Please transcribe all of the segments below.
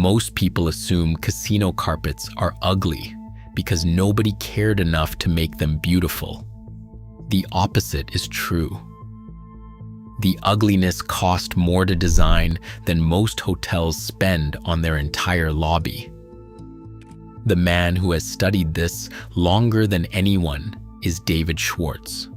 Most people assume casino carpets are ugly because nobody cared enough to make them beautiful. The opposite is true. The ugliness cost more to design than most hotels spend on their entire lobby. The man who has studied this longer than anyone is David Schwartz,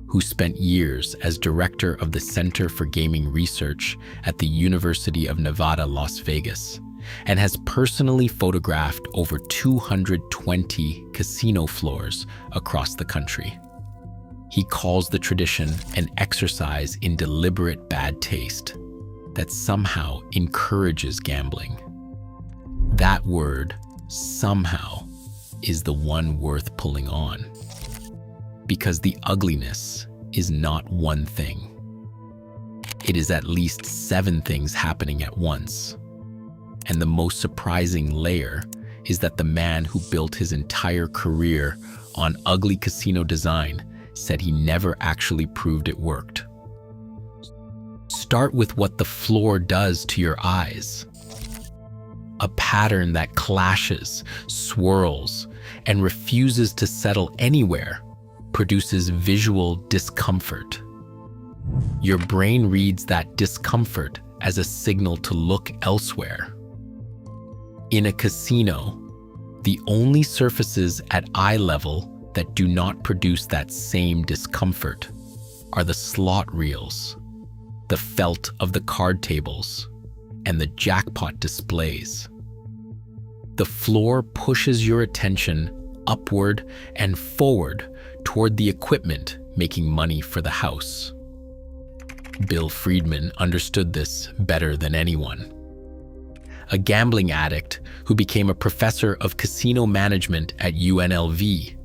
who spent years as director of the Center for Gaming Research at the University of Nevada, Las Vegas, and has personally photographed over 220 casino floors across the country. He calls the tradition an exercise in deliberate bad taste that somehow encourages gambling. That word, somehow, is the one worth pulling on. Because the ugliness is not one thing. It is at least 7 things happening at once. And the most surprising layer is that the man who built his entire career on ugly casino design said he never actually proved it worked. Start with what the floor does to your eyes. A pattern that clashes, swirls, and refuses to settle anywhere produces visual discomfort. Your brain reads that discomfort as a signal to look elsewhere. In a casino, the only surfaces at eye level that do not produce that same discomfort are the slot reels, the felt of the card tables, and the jackpot displays. The floor pushes your attention upward and forward toward the equipment making money for the house. Bill Friedman understood this better than anyone. A gambling addict who became a professor of casino management at UNLV,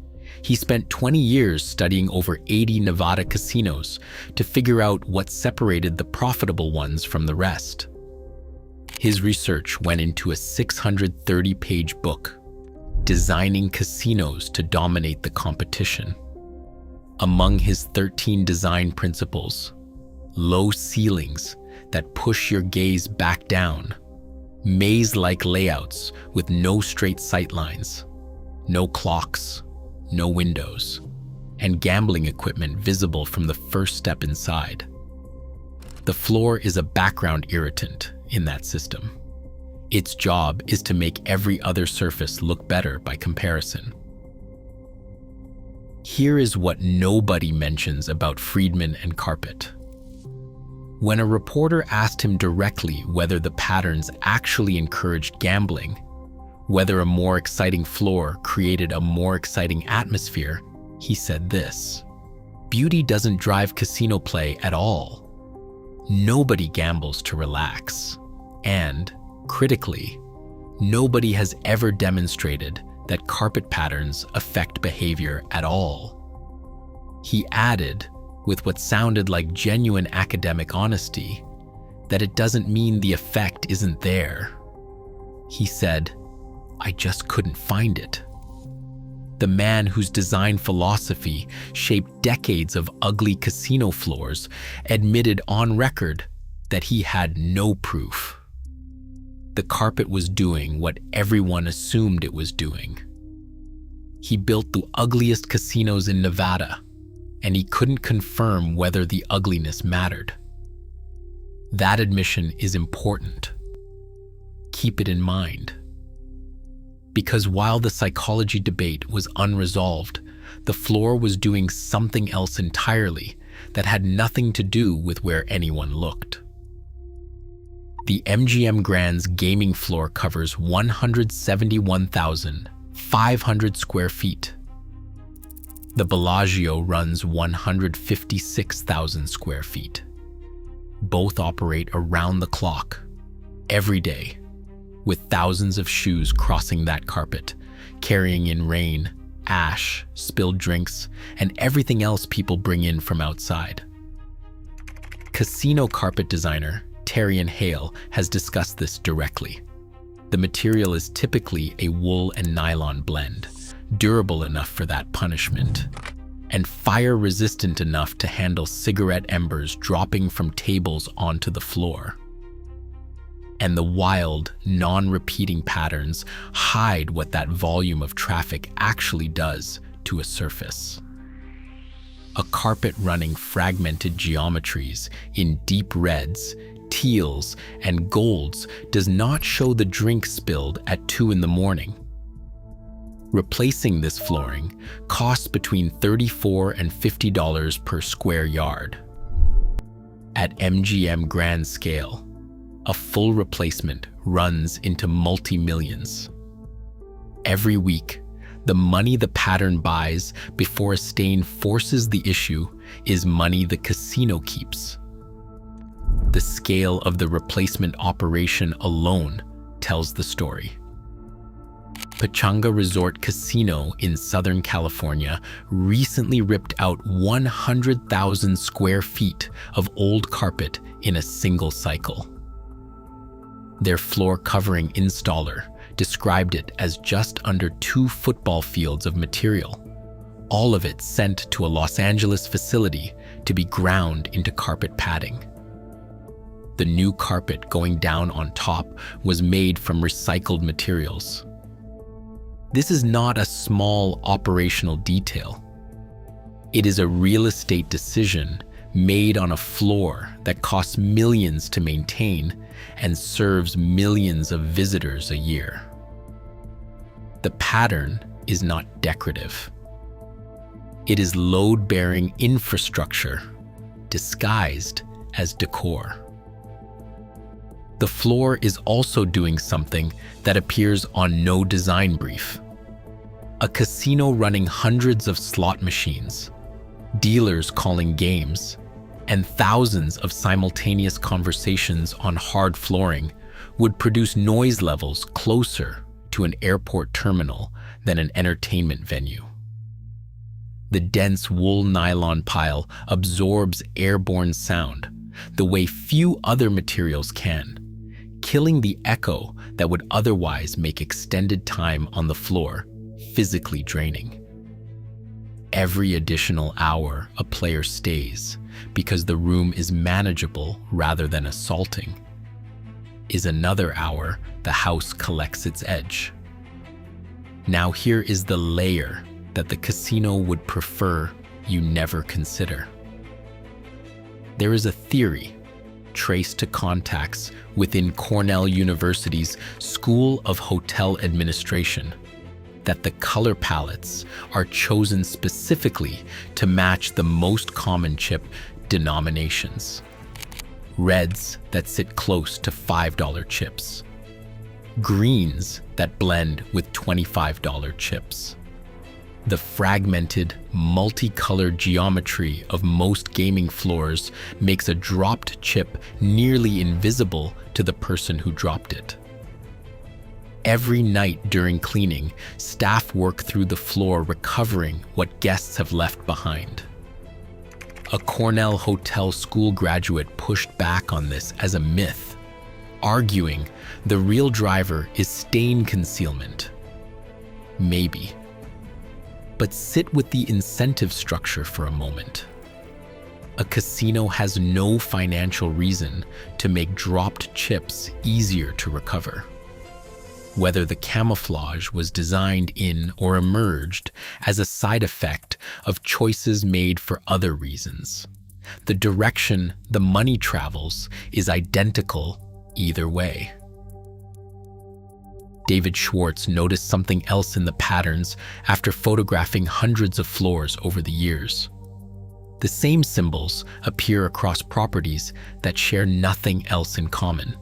he spent 20 years studying over 80 Nevada casinos to figure out what separated the profitable ones from the rest. His research went into a 630-page book, Designing Casinos to Dominate the Competition. Among his 13 design principles, low ceilings that push your gaze back down, maze-like layouts with no straight sight lines, no clocks, no windows, and gambling equipment visible from the first step inside. The floor is a background irritant in that system. Its job is to make every other surface look better by comparison. Here is what nobody mentions about Friedman and carpet. When a reporter asked him directly whether the patterns actually encouraged gambling, whether a more exciting floor created a more exciting atmosphere, he said this: "Beauty doesn't drive casino play at all. Nobody gambles to relax. And, critically, nobody has ever demonstrated that carpet patterns affect behavior at all." He added, with what sounded like genuine academic honesty, that it doesn't mean the effect isn't there. He said, "I just couldn't find it." The man whose design philosophy shaped decades of ugly casino floors admitted on record that he had no proof. The carpet was doing what everyone assumed it was doing. He built the ugliest casinos in Nevada, and he couldn't confirm whether the ugliness mattered. That admission is important. Keep it in mind. Because while the psychology debate was unresolved, the floor was doing something else entirely that had nothing to do with where anyone looked. The MGM Grand's gaming floor covers 171,500 square feet. The Bellagio runs 156,000 square feet. Both operate around the clock, every day, with thousands of shoes crossing that carpet, carrying in rain, ash, spilled drinks, and everything else people bring in from outside. Casino carpet designer Terrian Hale has discussed this directly. The material is typically a wool and nylon blend, durable enough for that punishment, and fire-resistant enough to handle cigarette embers dropping from tables onto the floor. And the wild, non-repeating patterns hide what that volume of traffic actually does to a surface. A carpet running fragmented geometries in deep reds, teals, and golds does not show the drink spilled at 2 in the morning. Replacing this flooring costs between $34 and $50 per square yard. At MGM grand scale, a full replacement runs into multi-millions. Every week, the money the pattern buys before a stain forces the issue is money the casino keeps. The scale of the replacement operation alone tells the story. Pechanga Resort Casino in Southern California recently ripped out 100,000 square feet of old carpet in a single cycle. Their floor covering installer described it as just under 2 football fields of material, all of it sent to a Los Angeles facility to be ground into carpet padding. The new carpet going down on top was made from recycled materials. This is not a small operational detail. It is a real estate decision made on a floor that costs millions to maintain and serves millions of visitors a year. The pattern is not decorative. It is load-bearing infrastructure disguised as decor. The floor is also doing something that appears on no design brief. A casino running hundreds of slot machines, dealers calling games, and thousands of simultaneous conversations on hard flooring would produce noise levels closer to an airport terminal than an entertainment venue. The dense wool nylon pile absorbs airborne sound the way few other materials can, killing the echo that would otherwise make extended time on the floor physically draining. Every additional hour a player stays because the room is manageable rather than assaulting is another hour the house collects its edge. Now here is the layer that the casino would prefer you never consider. There is a theory traced to contacts within Cornell University's School of Hotel Administration that the color palettes are chosen specifically to match the most common chip denominations. Reds that sit close to $5 chips. Greens that blend with $25 chips. The fragmented, multicolored geometry of most gaming floors makes a dropped chip nearly invisible to the person who dropped it. Every night during cleaning, staff work through the floor recovering what guests have left behind. A Cornell Hotel school graduate pushed back on this as a myth, arguing the real driver is stain concealment. Maybe. But sit with the incentive structure for a moment. A casino has no financial reason to make dropped chips easier to recover. Whether the camouflage was designed in or emerged as a side effect of choices made for other reasons, the direction the money travels is identical either way. David Schwartz noticed something else in the patterns after photographing hundreds of floors over the years. The same symbols appear across properties that share nothing else in common.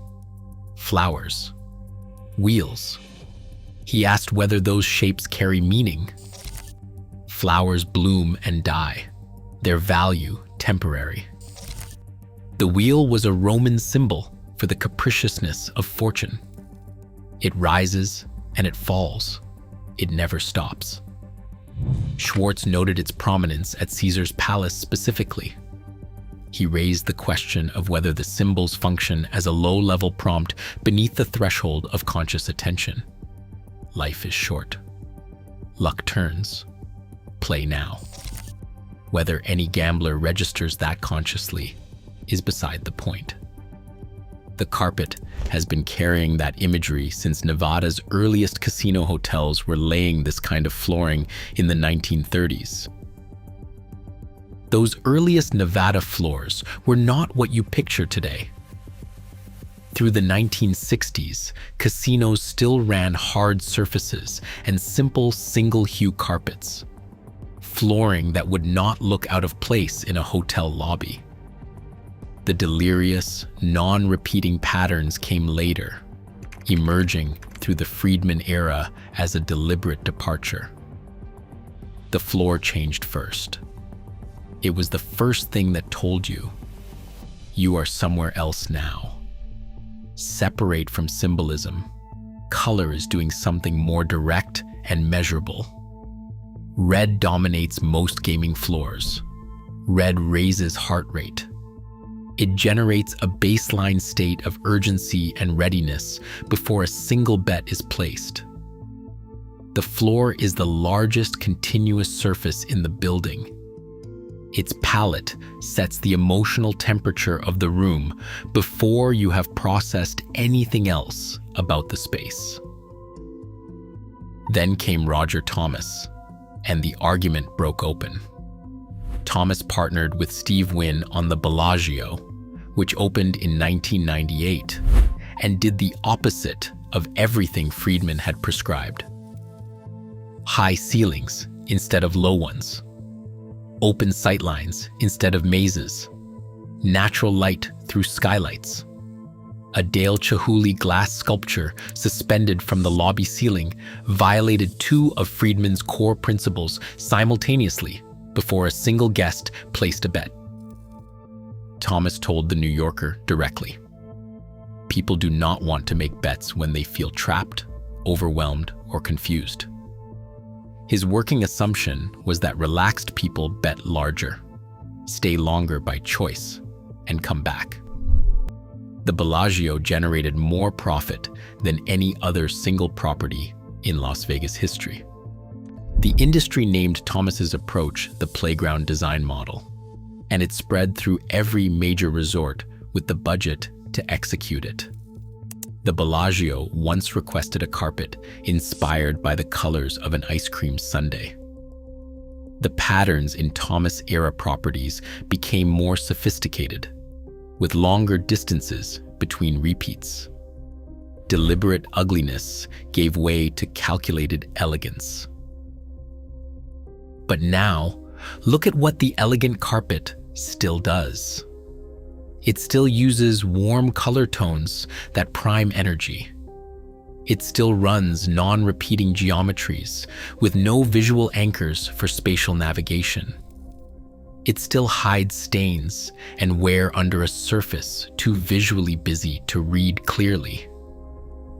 Flowers. Wheels. He asked whether those shapes carry meaning. Flowers bloom and die, their value temporary. The wheel was a Roman symbol for the capriciousness of fortune. It rises and it falls. It never stops. Schwartz noted its prominence at Caesar's palace specifically. He raised the question of whether the symbols function as a low-level prompt beneath the threshold of conscious attention. Life is short. Luck turns. Play now. Whether any gambler registers that consciously is beside the point. The carpet has been carrying that imagery since Nevada's earliest casino hotels were laying this kind of flooring in the 1930s. Those earliest Nevada floors were not what you picture today. Through the 1960s, casinos still ran hard surfaces and simple single-hue carpets, flooring that would not look out of place in a hotel lobby. The delirious, non-repeating patterns came later, emerging through the Friedman era as a deliberate departure. The floor changed first. It was the first thing that told you, you are somewhere else now. Separate from symbolism. Color is doing something more direct and measurable. Red dominates most gaming floors. Red raises heart rate. It generates a baseline state of urgency and readiness before a single bet is placed. The floor is the largest continuous surface in the building. Its palette sets the emotional temperature of the room before you have processed anything else about the space. Then came Roger Thomas, and the argument broke open. Thomas partnered with Steve Wynn on the Bellagio, which opened in 1998, and did the opposite of everything Friedman had prescribed. High ceilings instead of low ones. Open sightlines instead of mazes. Natural light through skylights. A Dale Chihuly glass sculpture suspended from the lobby ceiling violated two of Friedman's core principles simultaneously before a single guest placed a bet. Thomas told The New Yorker directly, "People do not want to make bets when they feel trapped, overwhelmed, or confused." His working assumption was that relaxed people bet larger, stay longer by choice, and come back. The Bellagio generated more profit than any other single property in Las Vegas history. The industry named Thomas's approach the playground design model, and it spread through every major resort with the budget to execute it. The Bellagio once requested a carpet inspired by the colors of an ice cream sundae. The patterns in Thomas-era properties became more sophisticated, with longer distances between repeats. Deliberate ugliness gave way to calculated elegance. But now, look at what the elegant carpet still does. It still uses warm color tones that prime energy. It still runs non-repeating geometries with no visual anchors for spatial navigation. It still hides stains and wear under a surface too visually busy to read clearly.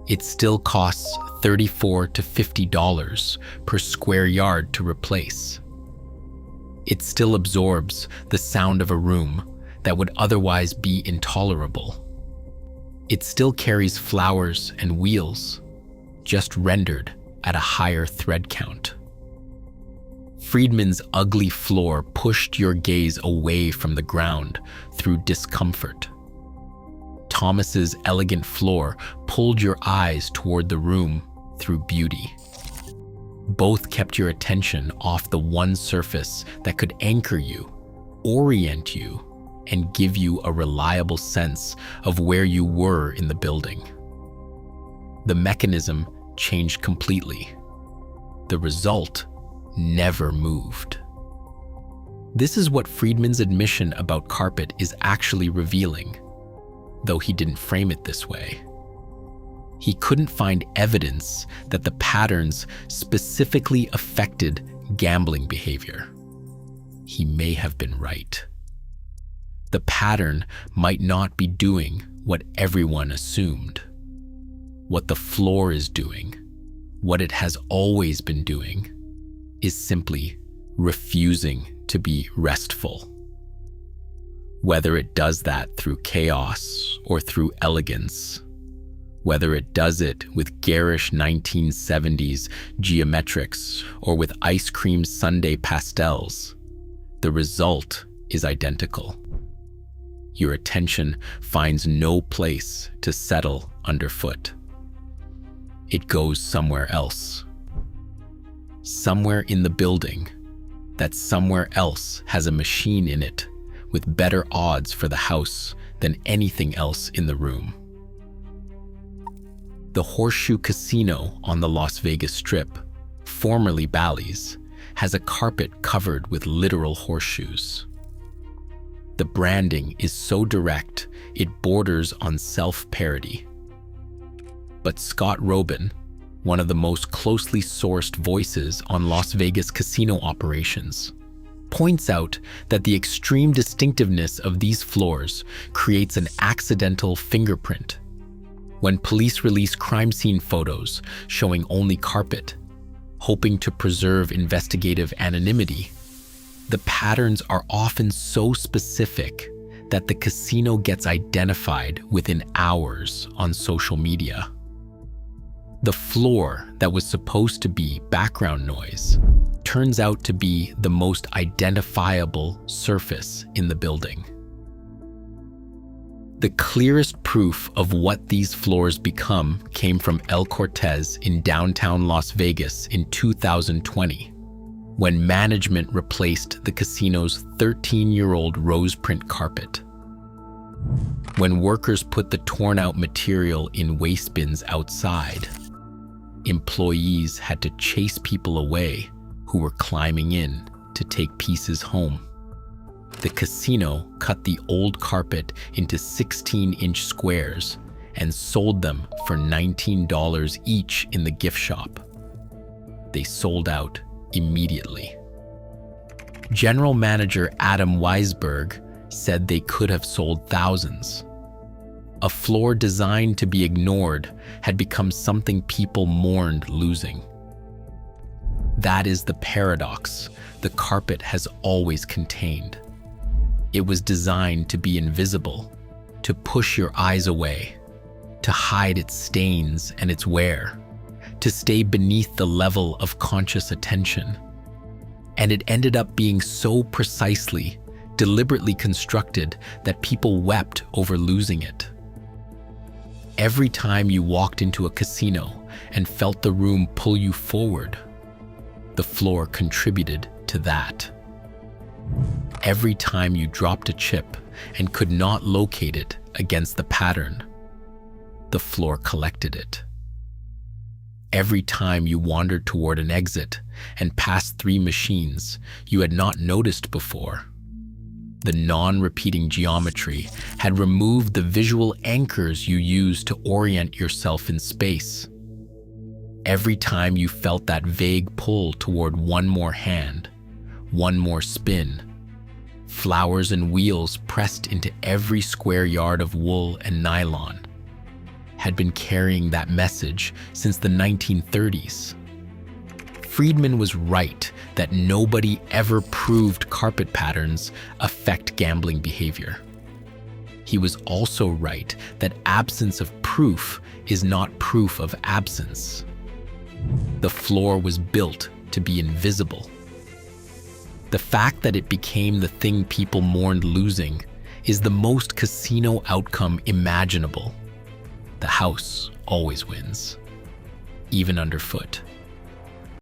It still costs $34 to $50 per square yard to replace. It still absorbs the sound of a room that would otherwise be intolerable. It still carries flowers and wheels, just rendered at a higher thread count. Friedman's ugly floor pushed your gaze away from the ground through discomfort. Thomas's elegant floor pulled your eyes toward the room through beauty. Both kept your attention off the one surface that could anchor you, orient you, and give you a reliable sense of where you were in the building. The mechanism changed completely. The result never moved. This is what Friedman's admission about carpet is actually revealing, though he didn't frame it this way. He couldn't find evidence that the patterns specifically affected gambling behavior. He may have been right. The pattern might not be doing what everyone assumed. What the floor is doing, what it has always been doing, is simply refusing to be restful. Whether it does that through chaos or through elegance, whether it does it with garish 1970s geometrics or with ice cream sundae pastels, the result is identical. your attention finds no place to settle underfoot. It goes somewhere else. Somewhere in the building, that somewhere else has a machine in it with better odds for the house than anything else in the room. The Horseshoe Casino on the Las Vegas Strip, formerly Bally's, has a carpet covered with literal horseshoes. The branding is so direct, it borders on self-parody. But Scott Robin, one of the most closely sourced voices on Las Vegas casino operations, points out that the extreme distinctiveness of these floors creates an accidental fingerprint. When police release crime scene photos showing only carpet, hoping to preserve investigative anonymity, the patterns are often so specific that the casino gets identified within hours on social media. The floor that was supposed to be background noise turns out to be the most identifiable surface in the building. The clearest proof of what these floors become came from El Cortez in downtown Las Vegas in 2020, when management replaced the casino's 13-year-old rose print carpet. When workers put the torn-out material in waste bins outside, employees had to chase people away who were climbing in to take pieces home. The casino cut the old carpet into 16-inch squares and sold them for $19 each in the gift shop. They sold out immediately. General Manager Adam Weisberg said they could have sold thousands. A floor designed to be ignored had become something people mourned losing. That is the paradox the carpet has always contained. It was designed to be invisible, to push your eyes away, to hide its stains and its wear, to stay beneath the level of conscious attention. And it ended up being so precisely, deliberately constructed that people wept over losing it. Every time you walked into a casino and felt the room pull you forward, the floor contributed to that. Every time you dropped a chip and could not locate it against the pattern, the floor collected it. Every time you wandered toward an exit and passed 3 machines you had not noticed before, the non-repeating geometry had removed the visual anchors you used to orient yourself in space. Every time you felt that vague pull toward one more hand, one more spin, flowers and wheels pressed into every square yard of wool and nylon had been carrying that message since the 1930s. Friedman was right that nobody ever proved carpet patterns affect gambling behavior. He was also right that absence of proof is not proof of absence. The floor was built to be invisible. The fact that it became the thing people mourned losing is the most casino outcome imaginable. The house always wins, even underfoot.